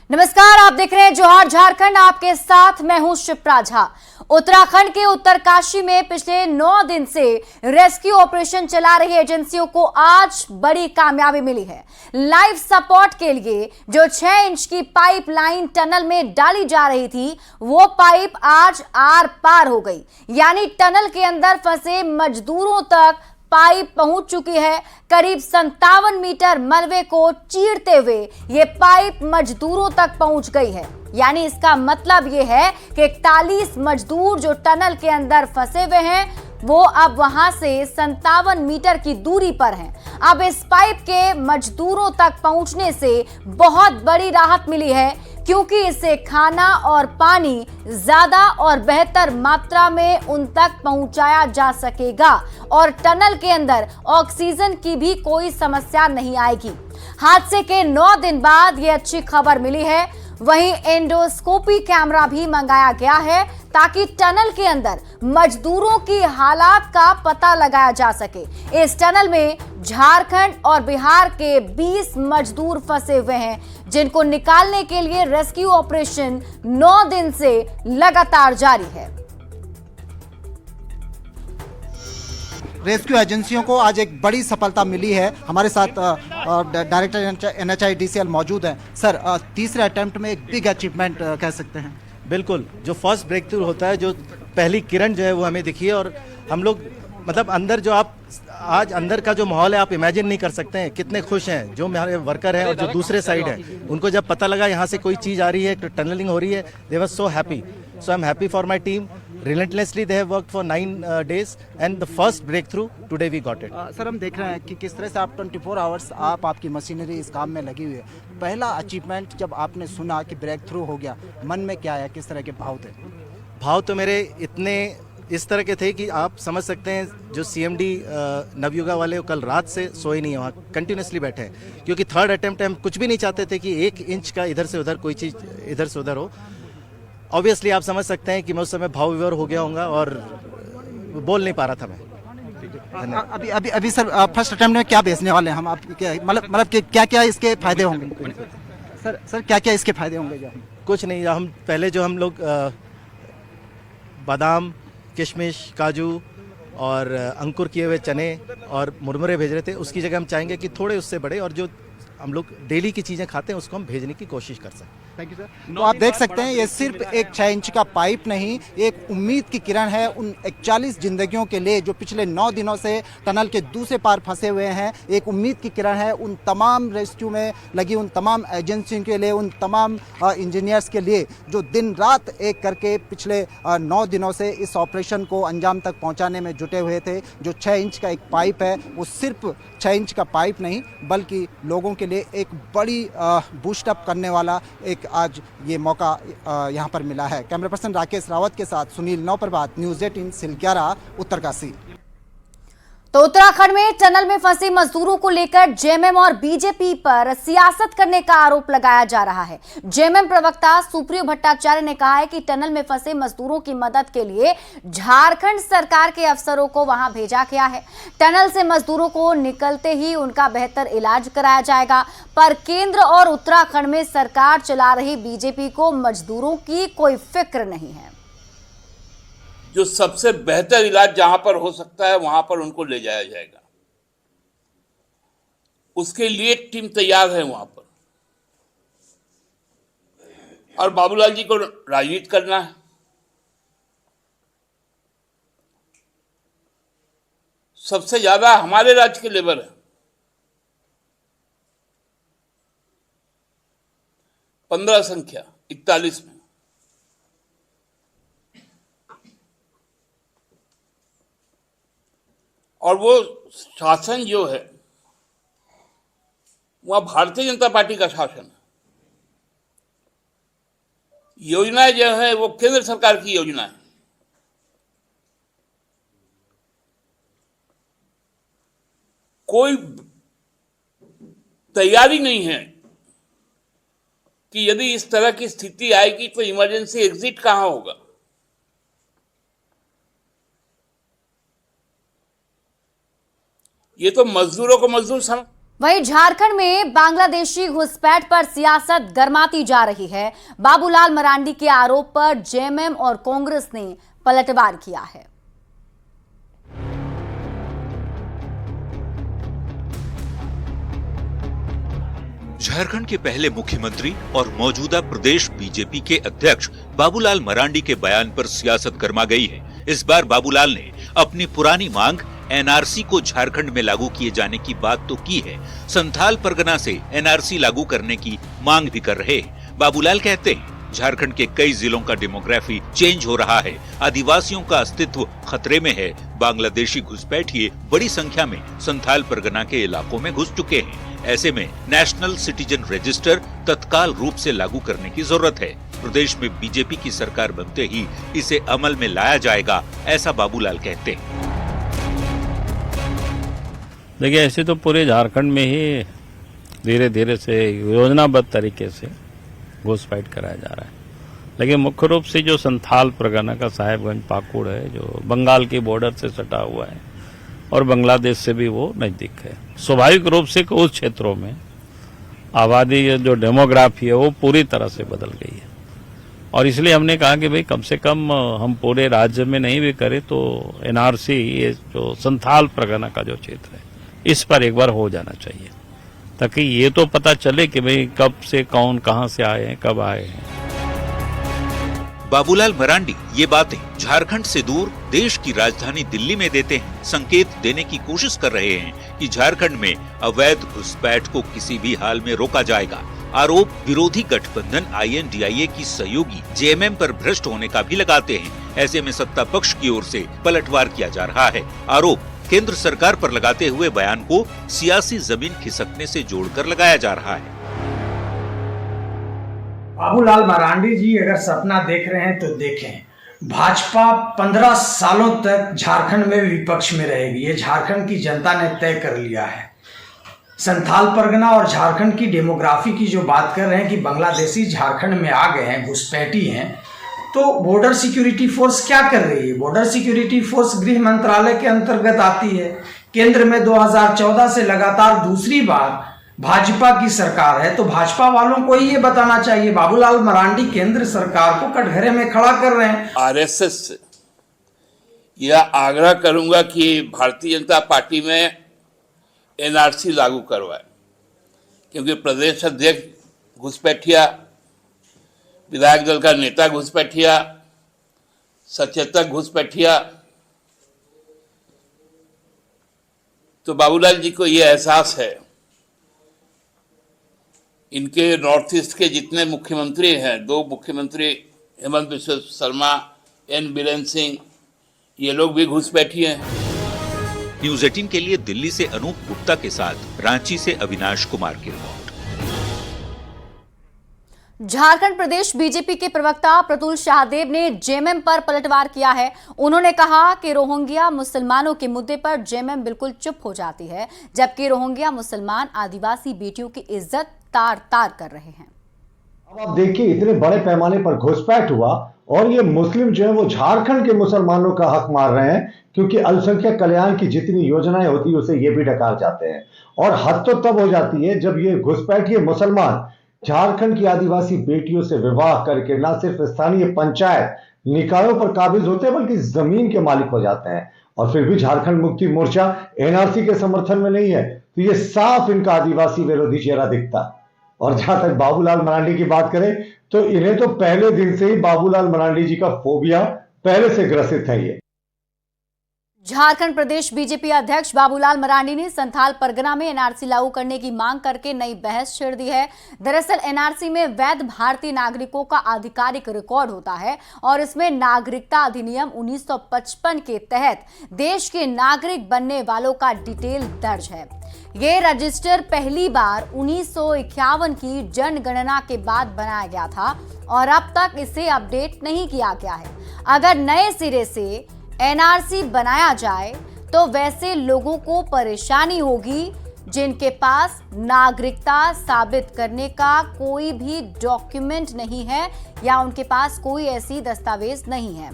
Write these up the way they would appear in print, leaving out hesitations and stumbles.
नमस्कार, आप देख रहे हैं जोहार झारखंड। आपके साथ मैं हूं शिप्रा झा। उत्तराखंड के उत्तरकाशी में पिछले 9 दिन से रेस्क्यू ऑपरेशन चला रही एजेंसियों को आज बड़ी कामयाबी मिली है। लाइफ सपोर्ट के लिए जो 6 इंच की पाइप लाइन टनल में डाली जा रही थी, वो पाइप आज आर पार हो गई, यानी टनल के अंदर फंसे मजदूरों तक पाइप पहुंच चुकी है। करीब 57 मीटर मलबे को चीरते हुए ये पाइप मजदूरों तक पहुंच गई है। यानी इसका मतलब ये है कि 41 मजदूर जो टनल के अंदर फंसे हुए हैं, वो अब वहां से 57 मीटर की दूरी पर हैं। अब इस पाइप के मजदूरों तक पहुंचने से बहुत बड़ी राहत मिली है, क्योंकि इससे खाना और पानी ज्यादा और बेहतर मात्रा में उन तक पहुंचाया जा सकेगा और टनल के अंदर ऑक्सीजन की भी कोई समस्या नहीं आएगी। हादसे के 9 दिन बाद ये अच्छी खबर मिली है। वहीं एंडोस्कोपी कैमरा भी मंगाया गया है, ताकि टनल के अंदर मजदूरों की हालात का पता लगाया जा सके। इस टनल में झारखंड और बिहार के 20 मजदूर फंसे हुए हैं, जिनको निकालने के लिए रेस्क्यू ऑपरेशन 9 दिन से लगातार जारी है। रेस्क्यू एजेंसियों को आज एक बड़ी सफलता मिली है। हमारे साथ डायरेक्टर NHIDCL मौजूद हैं। सर, तीसरे अटेम्प्ट में एक बिग अचीवमेंट कह सकते हैं। बिल्कुल, जो फर्स्ट ब्रेक थ्रू होता है, जो पहली किरण जो है वो हमें दिखी है। और हम लोग मतलब अंदर जो आप आज अंदर का जो माहौल है, आप इमेजिन नहीं कर सकते हैं कितने खुश हैं जो हमारे वर्कर हैं और जो दूसरे साइड है। उनको जब पता लगा यहाँ से कोई चीज़ आ रही है, टनलिंग हो रही है, they were so happy. So I am happy for my team. Relentlessly they have worked for 9 days and the first breakthrough today we got it. Sir, हम देख रहे हैं कि किस तरह से आप 24 आवर्स आपकी मशीनरी इस काम में लगी हुई है। पहला अचीवमेंट जब आपने सुना कि ब्रेक थ्रू हो गया, मन में क्या है, किस तरह के भाव थे? भाव तो मेरे इतने इस तरह के थे कि आप समझ सकते हैं। जो CMD नवयुगा वाले कल रात से सोए नहीं है, वहाँ कंटिन्यूसली बैठे हैं, क्योंकि थर्ड अटेम्प्ट हम कुछ भी नहीं चाहते थे कि 1 इंच का इधर से उधर कोई चीज़ इधर से उधर हो। ऑब्वियसली आप समझ सकते हैं कि मैं उस समय भाव विभोर हो गया होऊंगा और बोल नहीं पा रहा था मैं। अभी सर, फर्स्ट अटेम्प्ट में क्या बेचने वाले हैं हम? आप मतलब क्या क्या इसके फायदे होंगे? सर क्या क्या इसके फायदे होंगे? जो कुछ नहीं, हम पहले जो हम लोग बादाम, किशमिश, काजू और अंकुर किए हुए चने और मुरमुरे भेज रहे थे, उसकी जगह हम चाहेंगे कि थोड़े उससे बड़े और जो हम लोग डेली की चीज़ें खाते हैं उसको हम भेजने की कोशिश कर सकें। Thank you sir. तो आप देख सकते हैं, ये सिर्फ एक 6 इंच का पाइप नहीं, एक उम्मीद की किरण है उन 41 जिंदगियों के लिए जो पिछले 9 दिनों से टनल के दूसरे पार फंसे हुए हैं। एक उम्मीद की किरण है उन तमाम रेस्क्यू में लगी उन तमाम एजेंसियों के लिए, उन तमाम इंजीनियर्स के लिए जो दिन रात एक करके पिछले 9 दिनों से इस ऑपरेशन को अंजाम तक पहुँचाने में जुटे हुए थे। जो 6 इंच का एक पाइप है, वो सिर्फ 6 इंच का पाइप नहीं, बल्कि लोगों के लिए एक बड़ी बूस्टअप करने वाला एक आज ये मौका यहाँ पर मिला है। कैमरा पर्सन राकेश रावत के साथ सुनील नौप्रभात, न्यूज़ 18 सिलक्यारा, उत्तरकाशी। तो उत्तराखंड में टनल में फंसे मजदूरों को लेकर जेएमएम और बीजेपी पर सियासत करने का आरोप लगाया जा रहा है। जेएमएम प्रवक्ता सुप्रियो भट्टाचार्य ने कहा है कि टनल में फंसे मजदूरों की मदद के लिए झारखंड सरकार के अफसरों को वहां भेजा गया है। टनल से मजदूरों को निकलते ही उनका बेहतर इलाज कराया जाएगा, पर केंद्र और उत्तराखंड में सरकार चला रही बीजेपी को मजदूरों की कोई फिक्र नहीं है। जो सबसे बेहतर इलाज जहां पर हो सकता है वहां पर उनको ले जाया जाएगा। उसके लिए टीम तैयार है वहां पर, और बाबूलाल जी को राजनीति करना है। सबसे ज्यादा हमारे राज्य के लेबर है, 15 संख्या 41 में। और वो शासन जो है वह भारतीय जनता पार्टी का शासन है। योजना जो है वो केंद्र सरकार की योजना है। कोई तैयारी नहीं है कि यदि इस तरह की स्थिति आएगी तो इमरजेंसी एग्जिट कहां होगा। ये तो मजदूरों को मजदूर समझ वहीं झारखंड में बांग्लादेशी घुसपैठ पर सियासत गरमाती जा रही है। बाबूलाल मरांडी के आरोप पर जेएमएम और कांग्रेस ने पलटवार किया है। झारखंड के पहले मुख्यमंत्री और मौजूदा प्रदेश बीजेपी के अध्यक्ष बाबूलाल मरांडी के बयान पर सियासत गरमा गई है। इस बार बाबूलाल ने अपनी पुरानी मांग एनआरसी को झारखंड में लागू किए जाने की बात तो की है, संथाल परगना से एनआरसी लागू करने की मांग भी कर रहे हैं। बाबूलाल कहते हैं झारखंड के कई जिलों का डेमोग्राफी चेंज हो रहा है, आदिवासियों का अस्तित्व खतरे में है, बांग्लादेशी घुसपैठिए बड़ी संख्या में संथाल परगना के इलाकों में घुस चुके हैं। ऐसे में नेशनल सिटीजन रजिस्टर तत्काल रूप से लागू करने की जरूरत है। प्रदेश में बीजेपी की सरकार बनते ही इसे अमल में लाया जाएगा, ऐसा बाबूलाल कहते हैं। देखिए, ऐसे तो पूरे झारखंड में ही धीरे धीरे से योजनाबद्ध तरीके से घुसपैठ कराया जा रहा है, लेकिन मुख्य रूप से जो संथाल परगना का साहेबगंज पाकुड़ है, जो बंगाल की बॉर्डर से सटा हुआ है और बांग्लादेश से भी वो नजदीक है, स्वाभाविक रूप से उस क्षेत्रों में आबादी जो डेमोग्राफी है वो पूरी तरह से बदल गई है। और इसलिए हमने कहा कि भाई कम से कम हम पूरे राज्य में नहीं भी करें तो एनआरसी, ये जो संथाल परगना का जो क्षेत्र है, इस पर एक बार हो जाना चाहिए, ताकि ये तो पता चले कि भाई कब से कौन कहां से आए हैं, कब आए हैं। बाबूलाल मरांडी ये बातें झारखंड से दूर देश की राजधानी दिल्ली में देते हैं, संकेत देने की कोशिश कर रहे हैं कि झारखंड में अवैध घुसपैठ को किसी भी हाल में रोका जाएगा। आरोप विरोधी गठबंधन INDIA की सहयोगी जेएमएम पर भ्रष्ट होने का भी लगाते हैं। ऐसे में सत्ता पक्ष की ओर से पलटवार किया जा रहा है। आरोप केंद्र सरकार पर लगाते हुए बयान को सियासी जमीन खिसकने से जोड़कर लगाया जा रहा है। बाबूलाल मरांडी जी अगर सपना देख रहे हैं तो देखें, भाजपा 15 सालों तक झारखंड में विपक्ष में रहेगी, ये झारखंड की जनता ने तय कर लिया है। संथाल परगना और झारखंड की डेमोग्राफी की जो बात कर रहे हैं कि बांग्लादेशी झारखंड में आ गए हैं, घुसपैठी हैं, तो बॉर्डर सिक्योरिटी फोर्स क्या कर रही है? बॉर्डर सिक्योरिटी फोर्स गृह मंत्रालय के अंतर्गत आती है। केंद्र में 2014 से लगातार दूसरी बार भाजपा की सरकार है, तो भाजपा वालों को ही ये बताना चाहिए। बाबूलाल मरांडी केंद्र सरकार को कटघरे में खड़ा कर रहे हैं। आरएसएस से यह आग्रह करूंगा कि भारतीय जनता पार्टी में एनआरसी लागू करवाए, क्योंकि प्रदेश अध्यक्ष घुसपैठिया, विधायक दल का नेता घुसपैठिया, सचेतक घुसपैठिया। तो बाबूलाल जी को यह एहसास है, इनके नॉर्थ ईस्ट के जितने मुख्यमंत्री हैं, 2 मुख्यमंत्री हेमंत बिस्वा शर्मा, N बीरेन सिंह, ये लोग भी घुसपैठी हैं। न्यूज़ 18 के लिए दिल्ली से अनूप गुप्ता के साथ रांची से अविनाश कुमार की रिपोर्ट। झारखंड प्रदेश बीजेपी के प्रवक्ता प्रतुल शाहदेव ने जेएमएम पर पलटवार किया है। उन्होंने कहा कि रोहिंग्या मुसलमानों के मुद्दे पर जेएमएम बिल्कुल चुप हो जाती है, जबकि रोहिंग्या मुसलमान आदिवासी बेटियों की इज्जत तार तार कर रहे हैं। अब आप देखिए, इतने बड़े पैमाने पर घुसपैठ हुआ और ये मुस्लिम जो है वो झारखंड के मुसलमानों का हक मार रहे हैं, क्योंकि अल्पसंख्यक कल्याण की जितनी योजनाएं होती है उसे ये भी डकार जाते हैं। और हद तो तब हो जाती है जब ये घुसपैठिए मुसलमान झारखंड की आदिवासी बेटियों से विवाह करके न सिर्फ स्थानीय पंचायत निकायों पर काबिज होते हैं, बल्कि जमीन के मालिक हो जाते हैं। और फिर भी झारखंड मुक्ति मोर्चा एनआरसी के समर्थन में नहीं है, तो ये साफ इनका आदिवासी विरोधी चेहरा दिखता। और जहां तक बाबूलाल मरांडी की बात करें तो इन्हें तो पहले दिन से ही बाबूलाल मरांडी जी का फोबिया पहले से ग्रसित है। ये झारखंड प्रदेश बीजेपी अध्यक्ष बाबूलाल मरांडी ने संथाल परगना में एनआरसी लागू करने की मांग करके नई बहस छेड़ दी है। दरअसल एनआरसी में वैध भारतीय नागरिकों का आधिकारिक रिकॉर्ड होता है और इसमें नागरिकता अधिनियम 1955 के तहत देश के नागरिक बनने वालों का डिटेल दर्ज है। ये रजिस्टर पहली बार 1951 की जनगणना के बाद बनाया गया था और अब तक इसे अपडेट नहीं किया गया है। अगर नए सिरे से एनआरसी बनाया जाए तो वैसे लोगों को परेशानी होगी जिनके पास नागरिकता साबित करने का कोई भी डॉक्यूमेंट नहीं है या उनके पास कोई ऐसी दस्तावेज नहीं है।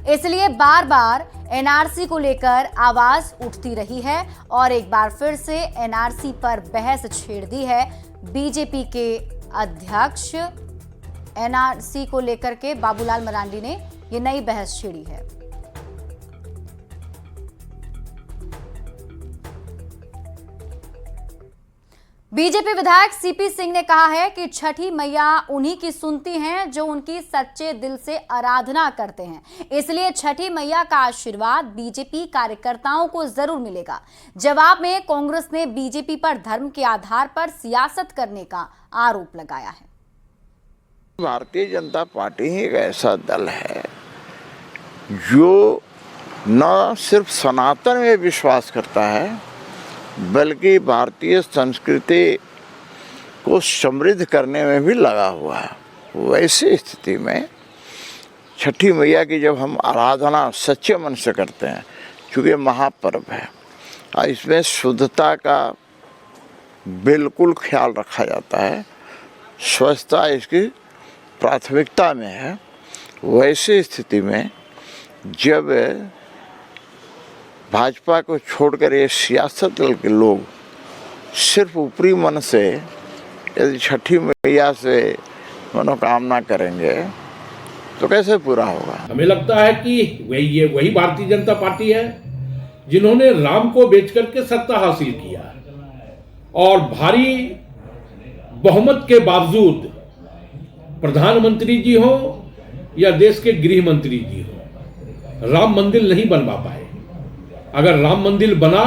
इसलिए बार बार एनआरसी को लेकर आवाज उठती रही है और एक बार फिर से एनआरसी पर बहस छेड़ दी है बीजेपी के अध्यक्ष। एनआरसी को लेकर के बाबूलाल मरांडी ने ये नई बहस छेड़ी है। बीजेपी विधायक सीपी सिंह ने कहा है कि छठी मैया उन्हीं की सुनती हैं जो उनकी सच्चे दिल से आराधना करते हैं, इसलिए छठी मैया का आशीर्वाद बीजेपी कार्यकर्ताओं को जरूर मिलेगा। जवाब में कांग्रेस ने बीजेपी पर धर्म के आधार पर सियासत करने का आरोप लगाया है। भारतीय जनता पार्टी ही एक ऐसा दल है जो न सिर्फ सनातन में विश्वास करता है बल्कि भारतीय संस्कृति को समृद्ध करने में भी लगा हुआ है। वैसी स्थिति में छठी मैया की जब हम आराधना सच्चे मन से करते हैं, क्योंकि महापर्व है और इसमें शुद्धता का बिल्कुल ख्याल रखा जाता है, स्वच्छता इसकी प्राथमिकता में है, वैसी स्थिति में जब भाजपा को छोड़कर ये सियासत दल के लोग सिर्फ ऊपरी मन से यदि छठी मैया से मनोकामना करेंगे तो कैसे पूरा होगा। हमें लगता है कि वही भारतीय जनता पार्टी है जिन्होंने राम को बेच करके सत्ता हासिल किया और भारी बहुमत के बावजूद प्रधानमंत्री जी हो या देश के गृह मंत्री जी हो, राम मंदिर नहीं बनवा पाए। अगर राम मंदिर बना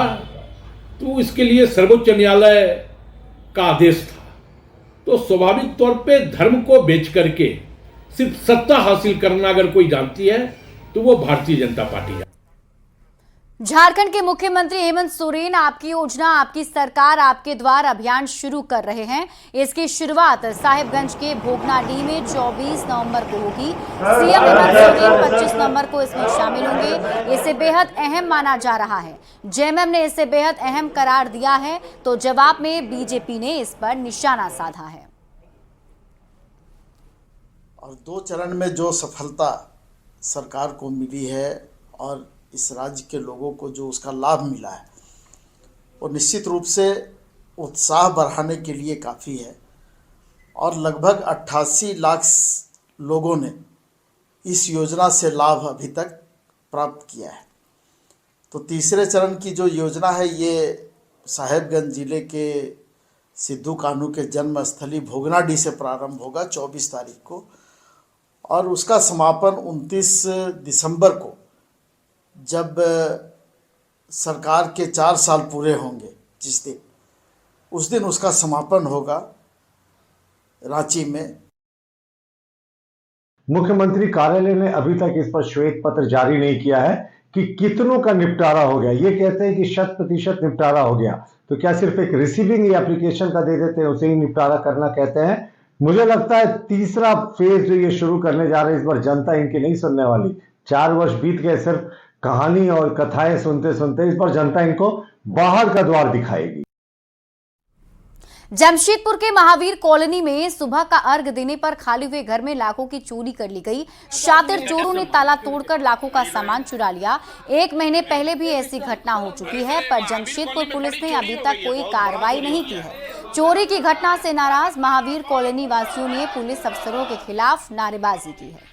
तो इसके लिए सर्वोच्च न्यायालय का आदेश था, तो स्वाभाविक तौर पे धर्म को बेच करके सिर्फ सत्ता हासिल करना अगर कोई जानती है तो वो भारतीय जनता पार्टी है। झारखंड के मुख्यमंत्री हेमंत सोरेन आपकी योजना आपकी सरकार आपके द्वार अभियान शुरू कर रहे हैं। इसकी शुरुआत साहिबगंज के भोगनाडीह में 24 नवंबर को होगी। सीएम हेमंत सोरेन 25 नवंबर को इसमें शामिल होंगे। इसे बेहद अहम माना जा रहा है। जेएमएम ने इसे बेहद अहम करार दिया है, तो जवाब में बीजेपी ने इस पर निशाना साधा है। और 2 चरण में जो सफलता सरकार को मिली है और इस राज्य के लोगों को जो उसका लाभ मिला है, वो निश्चित रूप से उत्साह बढ़ाने के लिए काफ़ी है। और लगभग 88 लाख लोगों ने इस योजना से लाभ अभी तक प्राप्त किया है। तो तीसरे चरण की जो योजना है ये साहेबगंज जिले के सिद्धू कान्हू के जन्मस्थली भोगनाडीह से प्रारंभ होगा 24 तारीख को, और उसका समापन 29 दिसंबर को, जब सरकार के 4 साल पूरे होंगे जिस दिन, उस दिन उसका समापन होगा रांची में। मुख्यमंत्री कार्यालय ने अभी तक इस पर श्वेत पत्र जारी नहीं किया है कि कितनों का निपटारा हो गया। ये कहते हैं कि 100% निपटारा हो गया, तो क्या सिर्फ एक रिसीविंग एप्लीकेशन का दे देते हैं उसे ही निपटारा करना कहते हैं। मुझे लगता है तीसरा फेज जो ये शुरू करने जा रहे हैं, इस बार जनता इनकी नहीं सुनने वाली। 4 वर्ष बीत गए सिर्फ कहानी और कथाएं सुनते सुनते, इस बार जनता इनको बाहर का द्वार दिखाएगी। जमशेदपुर के महावीर कॉलोनी में सुबह का अर्घ देने पर खाली हुए घर में लाखों की चोरी कर ली गई। शातिर चोरों ने ताला तोड़कर लाखों का सामान चुरा लिया। 1 महीने पहले भी ऐसी घटना हो चुकी है, पर जमशेदपुर पुलिस ने अभी तक कोई कार्रवाई नहीं की है। चोरी की घटना से नाराज महावीर कॉलोनी वासियों ने पुलिस अफसरों के खिलाफ नारेबाजी की है।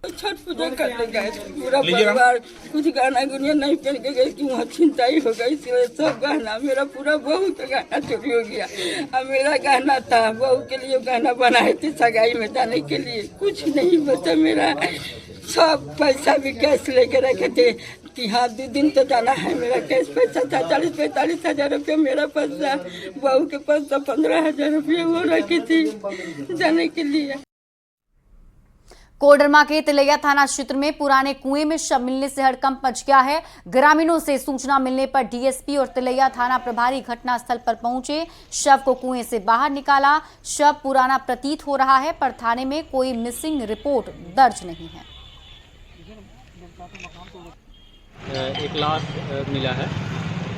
छठ पूजा करने गए थे, पूरा परिवार कुछ गहना गुनिया नहीं पहन के गए कि वहाँ छिनताई हो गई, इसलिए सब गहना, मेरा पूरा बहू का गहना चोरी हो गया। अब मेरा गहना था, बहू के लिए गहना बनाए थे सगाई में जाने के लिए, कुछ नहीं बचा मेरा। सब पैसा भी कैश लेके रखे थे कि हाँ 2 दिन तो जाना है। मेरा कैश पैसा था 40-45 हजार रुपया मेरा पास था। बहू के पास 15,000 रुपया वो रखी थी जाने के लिए। कोडरमा के तिलैया थाना क्षेत्र में पुराने कुएं में शव मिलने से हड़कंप मच गया है। ग्रामीणों से सूचना मिलने पर डीएसपी और तिलैया थाना प्रभारी घटनास्थल पर पहुंचे। शव को कुएं से बाहर निकाला। शव पुराना प्रतीत हो रहा है, पर थाने में कोई मिसिंग रिपोर्ट दर्ज नहीं है। एक लाश मिला है,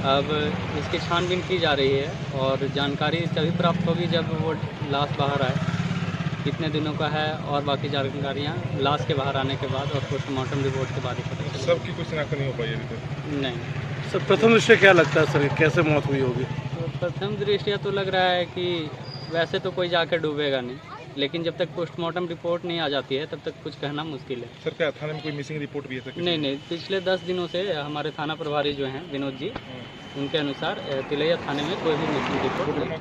अब इसकी छानबीन की जा रही है और जानकारी तभी प्राप्त होगी जब वो लाश बाहर आए। कितने दिनों का है और बाकी जानकारियाँ लाश के बाहर आने के बाद और पोस्टमार्टम रिपोर्ट के बाद ही पता चलेगी। सबकी कुछ शिनाख्त नहीं हो पाई अभी तक? नहीं। सर प्रथम दृष्टया क्या लगता है सर, कैसे मौत हुई होगी? तो प्रथम दृष्टया तो लग रहा है कि वैसे तो कोई जाकर डूबेगा नहीं, लेकिन जब तक पोस्टमार्टम रिपोर्ट नहीं आ जाती है तब तक कुछ कहना मुश्किल है। सर क्या थाने में कोई मिसिंग रिपोर्ट भी है सर? नहीं, पिछले 10 दिनों से हमारे थाना प्रभारी जो हैं विनोद जी, उनके अनुसार तिलैया थाने में कोई भी मिसिंग रिपोर्ट नहीं।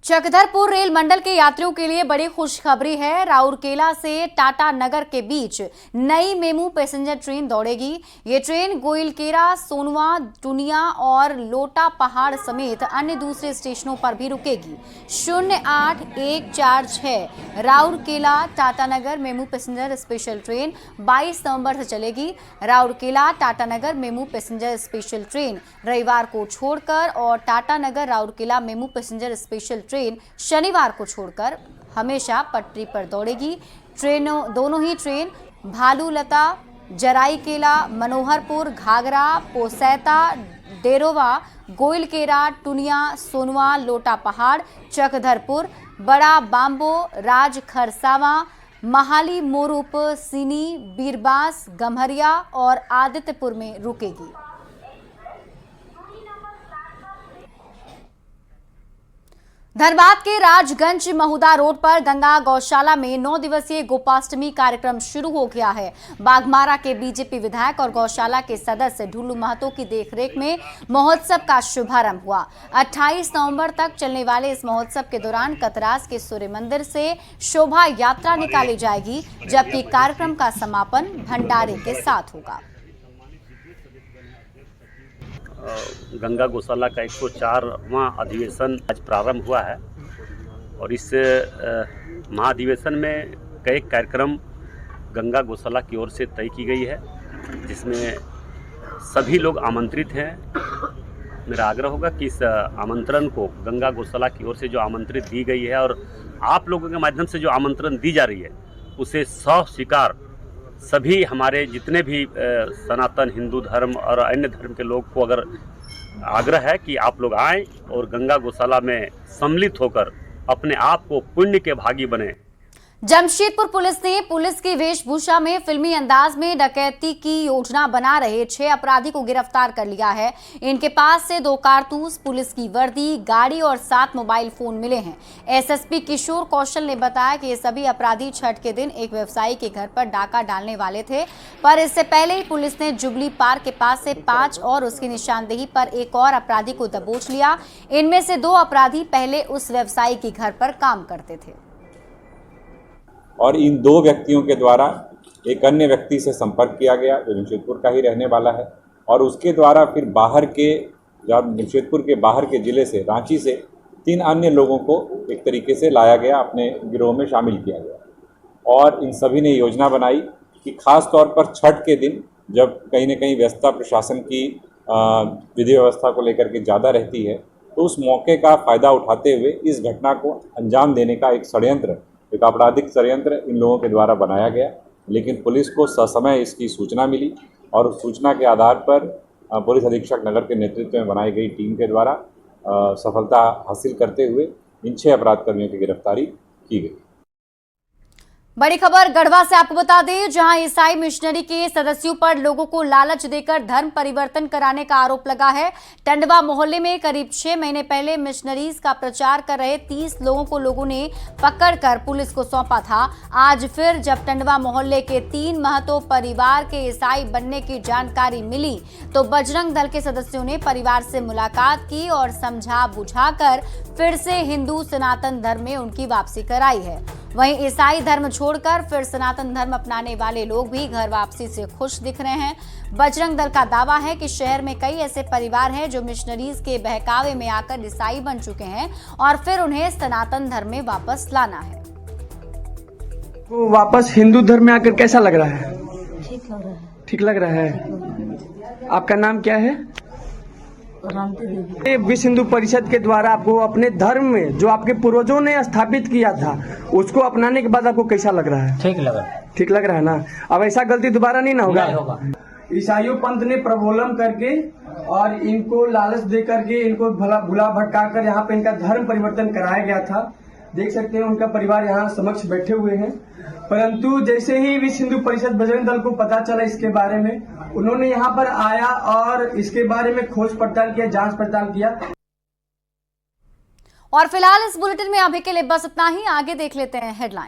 चकधरपुर रेल मंडल के यात्रियों के लिए बड़ी खुशखबरी है। राउरकेला से टाटा नगर के बीच नई मेमू पैसेंजर ट्रेन दौड़ेगी। ये ट्रेन गोइलकेरा, सोनवा, टुनिया और लोटा पहाड़ समेत अन्य दूसरे स्टेशनों पर भी रुकेगी। 08146 Rourkela Tatanagar MEMU passenger special train 22 नवंबर से चलेगी। Rourkela Tatanagar MEMU passenger special train रविवार को छोड़कर और Tatanagar Rourkela MEMU passenger special train शनिवार को छोड़कर हमेशा पटरी पर दौड़ेगी। दोनों ही train Bhalulata, Jaraikela, Manoharpur, Ghaghra, Posaita, Derowa, Goilkera, Tunia, Sonua, Lotapahar, Chakradharpur, Bara Bambo, Rajkharsawan, Mahali, Morup, Sini, Birbas, Gamharia और आदित्यपुर में रुकेगी। धनबाद के राजगंज महुदा रोड पर गंगा गौशाला में 9 दिवसीय गोपाष्टमी कार्यक्रम शुरू हो गया है। बाघमारा के बीजेपी विधायक और गौशाला के सदस्य ढुल्लू महतो की देखरेख में महोत्सव का शुभारंभ हुआ। 28 नवंबर तक चलने वाले इस महोत्सव के दौरान कतरास के सूर्य मंदिर से शोभा यात्रा निकाली जाएगी, जबकि कार्यक्रम का समापन भंडारे के साथ होगा। गंगा गौशाला का 104वां अधिवेशन आज प्रारंभ हुआ है और इस महाधिवेशन में कई कार्यक्रम गंगा गौशाला की ओर से तय की गई है, जिसमें सभी लोग आमंत्रित हैं। मेरा आग्रह होगा कि इस आमंत्रण को गंगा गौशाला की ओर से जो आमंत्रित दी गई है और आप लोगों के माध्यम से जो आमंत्रण दी जा रही है उसे स्वीकार सभी हमारे जितने भी सनातन हिंदू धर्म और अन्य धर्म के लोग को अगर आग्रह है कि आप लोग आएं और गंगा गौशाला में सम्मिलित होकर अपने आप को पुण्य के भागी बने। जमशेदपुर पुलिस ने पुलिस की वेशभूषा में फिल्मी अंदाज में डकैती की योजना बना रहे 6 अपराधी को गिरफ्तार कर लिया है। इनके पास से 2 कारतूस, पुलिस की वर्दी, गाड़ी और 7 मोबाइल फोन मिले हैं। एसएसपी किशोर कौशल ने बताया कि ये सभी अपराधी छठ के दिन एक व्यवसायी के घर पर डाका डालने वाले थे, पर इससे पहले ही पुलिस ने जुबली पार्क के पास से 5 और उसकी निशानदेही पर एक और अपराधी को दबोच लिया। इनमें से 2 अपराधी पहले उस व्यवसायी के घर पर काम करते थे और इन 2 व्यक्तियों के द्वारा एक अन्य व्यक्ति से संपर्क किया गया जो जमशेदपुर का ही रहने वाला है और उसके द्वारा फिर बाहर के जमशेदपुर के बाहर के ज़िले से रांची से 3 अन्य लोगों को एक तरीके से लाया गया, अपने गिरोह में शामिल किया गया और इन सभी ने योजना बनाई कि खास तौर पर छठ के दिन जब कहीं न कहीं व्यस्तता प्रशासन की विधि व्यवस्था को लेकर के ज़्यादा रहती है, तो उस मौके का फ़ायदा उठाते हुए इस घटना को अंजाम देने का एक आपराधिक षड्यंत्र इन लोगों के द्वारा बनाया गया। लेकिन पुलिस को ससमय इसकी सूचना मिली और उस सूचना के आधार पर पुलिस अधीक्षक नगर के नेतृत्व में बनाई गई टीम के द्वारा सफलता हासिल करते हुए इन 6 अपराधकर्मियों की गिरफ्तारी की गई। बड़ी खबर गढ़वा से आपको बता दें, जहां ईसाई मिशनरी के सदस्यों पर लोगों को लालच देकर धर्म परिवर्तन कराने का आरोप लगा है। टंडवा मोहल्ले में करीब 6 महीने पहले मिशनरीज का प्रचार कर रहे 30 लोगों को लोगों ने पकड़कर पुलिस को सौंपा था। आज फिर जब टंडवा मोहल्ले के 3 महतो परिवार के ईसाई बनने की जानकारी मिली तो बजरंग दल के सदस्यों ने परिवार से मुलाकात की और समझा बुझाकर फिर से हिंदू सनातन धर्म में उनकी वापसी कराई है। वहीं ईसाई धर्म छोड़कर फिर सनातन धर्म अपनाने वाले लोग भी घर वापसी से खुश दिख रहे हैं। बजरंग दल का दावा है कि शहर में कई ऐसे परिवार हैं जो मिशनरीज के बहकावे में आकर ईसाई बन चुके हैं और फिर उन्हें सनातन धर्म में वापस लाना है। तो वापस हिंदू धर्म में आकर कैसा लग रहा है? ठीक लग रहा है। आपका नाम क्या है? विश्व हिंदू परिषद के द्वारा आपको अपने धर्म में जो आपके पूर्वजों ने स्थापित किया था उसको अपनाने के बाद आपको कैसा लग रहा है? ठीक लग रहा है। ठीक लग रहा है ना? अब ऐसा गलती दोबारा नहीं ना होगा। ईसाइयों पंथ ने प्रबोधन करके और इनको लालच दे करके इनको भुला भटका कर यहाँ पे इनका धर्म परिवर्तन कराया गया था देख सकते हैं उनका परिवार यहाँ समक्ष बैठे हुए हैं। परंतु जैसे ही विश्व हिंदू परिषद बजरंग दल को पता चला इसके बारे में, उन्होंने यहाँ पर आया और इसके बारे में खोज पड़ताल किया, जांच पड़ताल किया। और फिलहाल इस बुलेटिन में अभी के लिए बस इतना ही। आगे देख लेते हैं हेडलाइन।